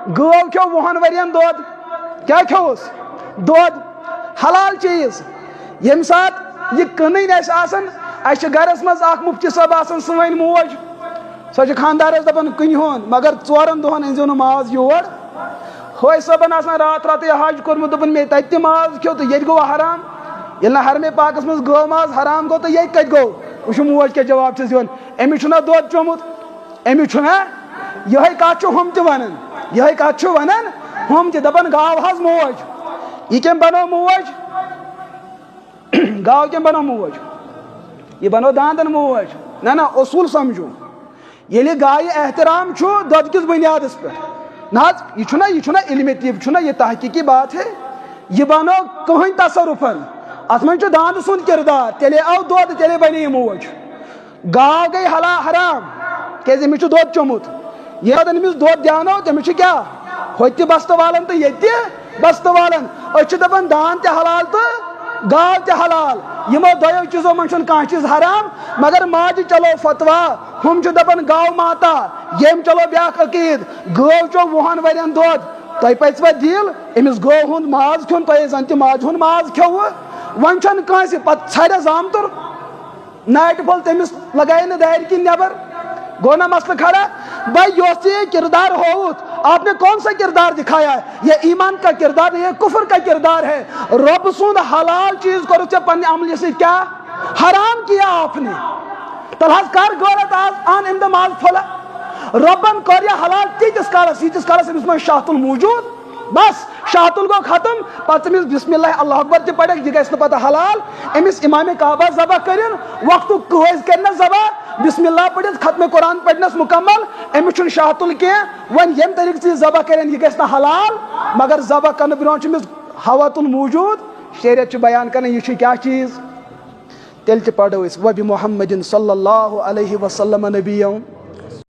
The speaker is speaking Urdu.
گو کھو 20 ورین دود کیا کھوس دود حلال چیز یم سات یہ کنن اس گرس مز اخ مفتی صاحب آسان سوین موج سو خاندارس دپان کنہ ہون مگر 4 دہن انزو نا ماز یور ہوئے صاحبن آسان رات رات یہ حج کورمت دپان مے تتہ ماز کھو تو یہ گو حرام یل نا حرم پاکس مز گو ماز حرام گو تو یہ کت گو وچھو موج کیا جواب چھس دِوان امی چھنا دود چومت امی چھنا یہ کت چھو ہم تہ ونان یہ کت چھو ونان ہم تہ دپان گاو حظ موج یہ کم بنو موج گاو کم بنو موج یہ بنو داندن موج نہ اصول سمجھو یلی گائے احترام چھو دود کس بنیادس پہ نہ یہ چھنا علم طب چھنا یہ تحقیقی بات ہے یہ بنو کہیں تصرفن ات من چھو داند سن کردار تیلے او دود تیلے بنے موج گاو گئی حرام کیازِ أمِس چھُ دۄد چوٚمُت ییٚلہِ أمِس دۄد دیٛانو تٔمِس چھُ کیٛاہ ہوٚتہِ تہِ بستہٕ والان تہٕ ییٚتہِ تہِ بستہٕ والان أسۍ چھِ دپان داند تہِ حلال تہٕ گاو تہِ حلال یِمو دۄیو چیٖزو منٛز چھُنہٕ کانٛہہ چیٖز حرام مگر ماجہِ چلو فتوا ہُم چھِ دپان گاو ماتا ییٚمۍ چلو بیٛاکھ عقیٖد گٲو چو 20 ؤرین دۄد تۄہہِ پژھوٕ دِل أمِس گٲو ہُنٛد ماز کھیوٚن تۄہہِ زن تہِ ماجہِ ہُنٛد ماز کھیوٚوٕ وۄنۍ چھنہٕ کٲنٛسہِ پتہٕ ژھرِ زامتُر ناٹہِ پھوٚل تٔمِس لگایے نہٕ دارِ کِنۍ نیبر گو نا مسئلہ کھڑا بھائی یہ کردار ہوت آپ نے کون سا کردار دکھایا ہے یہ ایمان کا کردار ہے یہ کفر کا کردار ہے رب سند حلال چیز کو رچے پنے عملی سے کیا حرام کیا آپ نے تلحظ کار گورت آن اندام آز پھولا ربن کوریا حلال تیتس کالس امس میں شاہت الموجود بس شاہت الگو ختم پتہ امس بسم اللہ اللہ اکبر تہ پڑھ یہ گھس پتہ حلال امس امام کعبہ ذبح کرن وقت کوز کرنا ذبح بسم اللہ پڑھت ختم قرآن پڑھنس مکمل امس چھن شاہت ال کی ون یم طریقہ سے ذبح کرن یہ گھس حلال مگر ذبح کرنے برون امس حوات الموجود شریعت بیان کرنا یہ کیا چیز تیل تہ پڑھو اس وبی محمد صلی اللہ علیہ وسلم نبیوں